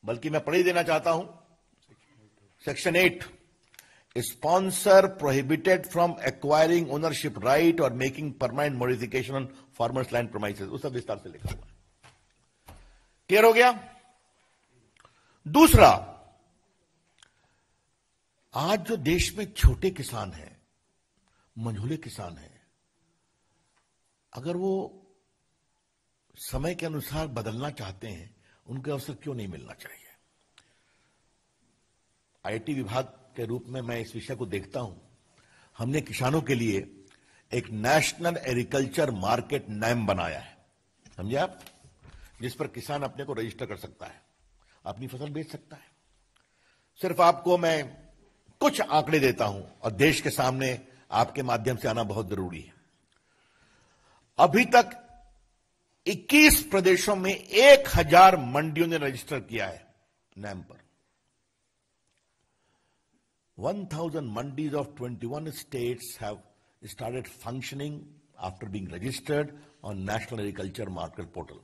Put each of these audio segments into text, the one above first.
बल्कि मैं पढ़ ही देना चाहता हूं। Section 8, sponsor prohibited from acquiring ownership right और making permanent modification on farmers land premises, उस सब विस्तार से लिखा हुआ है। क्लियर हो गया? दूसरा, आज जो देश में छोटे किसान हैं, मंझोले किसान हैं, अगर वो समय के अनुसार बदलना चाहते हैं, उनके अवसर क्यों नहीं मिलना चाहिए? आईटी विभाग के रूप में मैं इस विषय को देखता हूं। हमने किसानों के लिए एक नेशनल एग्रीकल्चर मार्केट नैम बनाया है, समझे आप, जिस पर किसान अपने को रजिस्टर कर सकता है, अपनी फसल बेच सकता है। सिर्फ आपको मैं कुछ आंकड़े देता हूं और देश के सामने आपके माध्यम से आना बहुत जरूरी है। अभी तक 21 प्रदेशों में 1000 मंडियों ने रजिस्टर किया है नैम पर। 1000 mandis of 21 states have started functioning after being registered on National Agriculture Market Portal.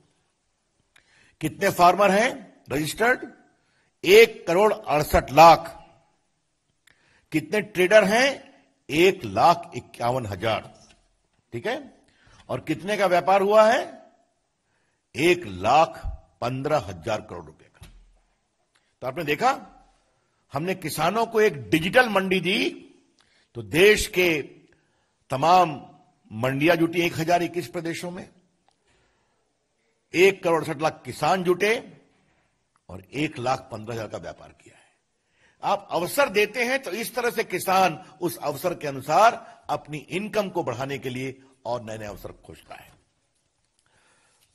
कितने फार्मर हैं रजिस्टर्ड? 1,68,00,000। कितने ट्रेडर हैं? 1,51,000। ठीक है? और कितने का व्यापार हुआ है? 1,15,000 करोड़ रुपए का। तो आपने देखा, हमने किसानों को एक डिजिटल मंडी दी तो देश के तमाम मंडियां जुटी 1021 प्रदेशों में, 1,68,00,000 किसान जुटे और 1,15,000 का व्यापार किया है। आप अवसर देते हैं तो इस तरह से किसान उस अवसर के अनुसार अपनी इनकम को बढ़ाने के लिए और नए नए अवसर खोजता है।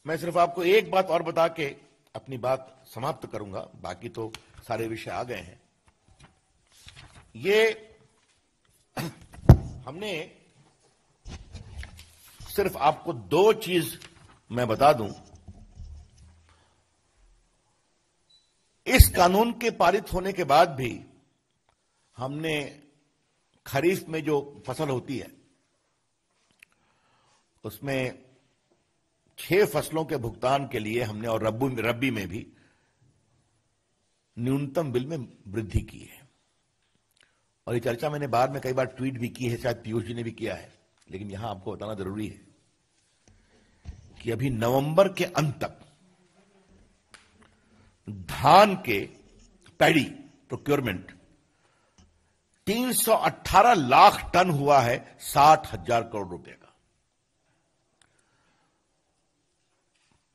मैं सिर्फ आपको एक बात और बता के अपनी बात समाप्त करूंगा, बाकी तो सारे विषय आ गए हैं। ये हमने सिर्फ आपको 2 चीज मैं बता दूं। इस कानून के पारित होने के बाद भी हमने खरीफ में जो फसल होती है उसमें 6 फसलों के भुगतान के लिए हमने, और रबी में भी न्यूनतम बिल में वृद्धि की है। और ये चर्चा मैंने बाद में कई बार ट्वीट भी की है, शायद पीयूष जी ने भी किया है, लेकिन यहां आपको बताना जरूरी है कि अभी नवंबर के अंत तक धान के पैडी प्रोक्योरमेंट 318 लाख टन हुआ है, 60,000 करोड़ रुपए का।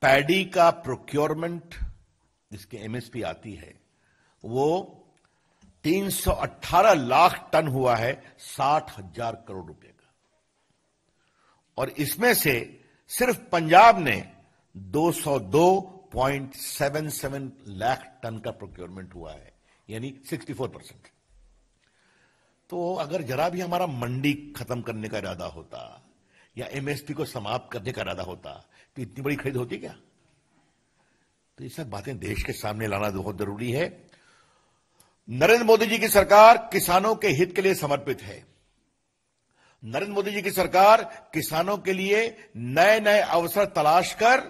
पैडी का प्रोक्योरमेंट जिसके एमएसपी आती है वो 318 लाख टन हुआ है, 60,000 करोड़ रुपए का। और इसमें से सिर्फ पंजाब ने 202.77 लाख टन का प्रोक्योरमेंट हुआ है, यानी 64%। तो अगर जरा भी हमारा मंडी खत्म करने का इरादा होता या एमएसपी को समाप्त करने का इरादा होता तो इतनी बड़ी खरीद होती क्या? तो ये सब बातें देश के सामने लाना बहुत जरूरी है। नरेंद्र मोदी जी की सरकार किसानों के हित के लिए समर्पित है। नरेंद्र मोदी जी की सरकार किसानों के लिए नए नए अवसर तलाश कर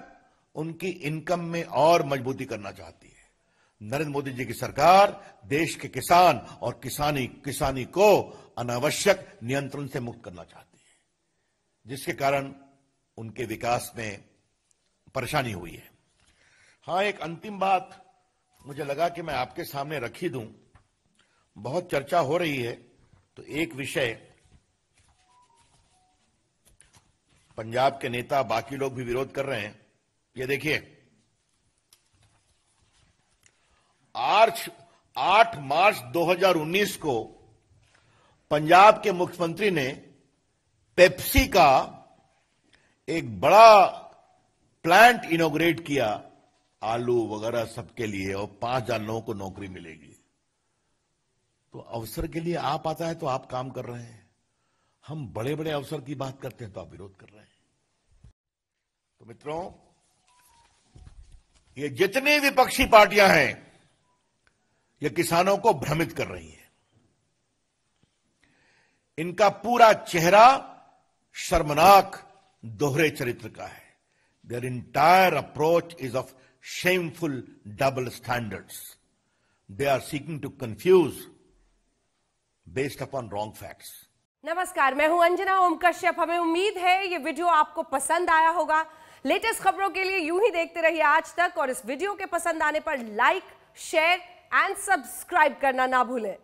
उनकी इनकम में और मजबूती करना चाहती है। नरेंद्र मोदी जी की सरकार देश के किसान और किसानी को अनावश्यक नियंत्रण से मुक्त करना चाहती है, जिसके कारण उनके विकास में परेशानी हुई है। हां, एक अंतिम बात मुझे लगा कि मैं आपके सामने रख ही दूं। बहुत चर्चा हो रही है तो एक विषय पंजाब के नेता, बाकी लोग भी विरोध कर रहे हैं। ये देखिए, 8 मार्च 2019 को पंजाब के मुख्यमंत्री ने पेप्सी का एक बड़ा प्लांट इनॉग्रेट किया, आलू वगैरह सबके लिए, और 5,000 लोगों को नौकरी मिलेगी। तो अवसर के लिए आप आता है तो आप काम कर रहे हैं, हम बड़े बड़े अवसर की बात करते हैं तो आप विरोध कर रहे हैं। तो मित्रों, ये जितनी विपक्षी पार्टियां हैं ये किसानों को भ्रमित कर रही हैं। इनका पूरा चेहरा शर्मनाक दोहरे चरित्र का है। Their entire approach is of shameful double standards. They are seeking to confuse based upon wrong facts. नमस्कार, मैं हूं अंजना ओम कश्यप। हमें उम्मीद है ये वीडियो आपको पसंद आया होगा। लेटेस्ट खबरों के लिए यूं ही देखते रहिए आज तक, और इस वीडियो के पसंद आने पर लाइक, शेयर एंड सब्सक्राइब करना ना भूलें।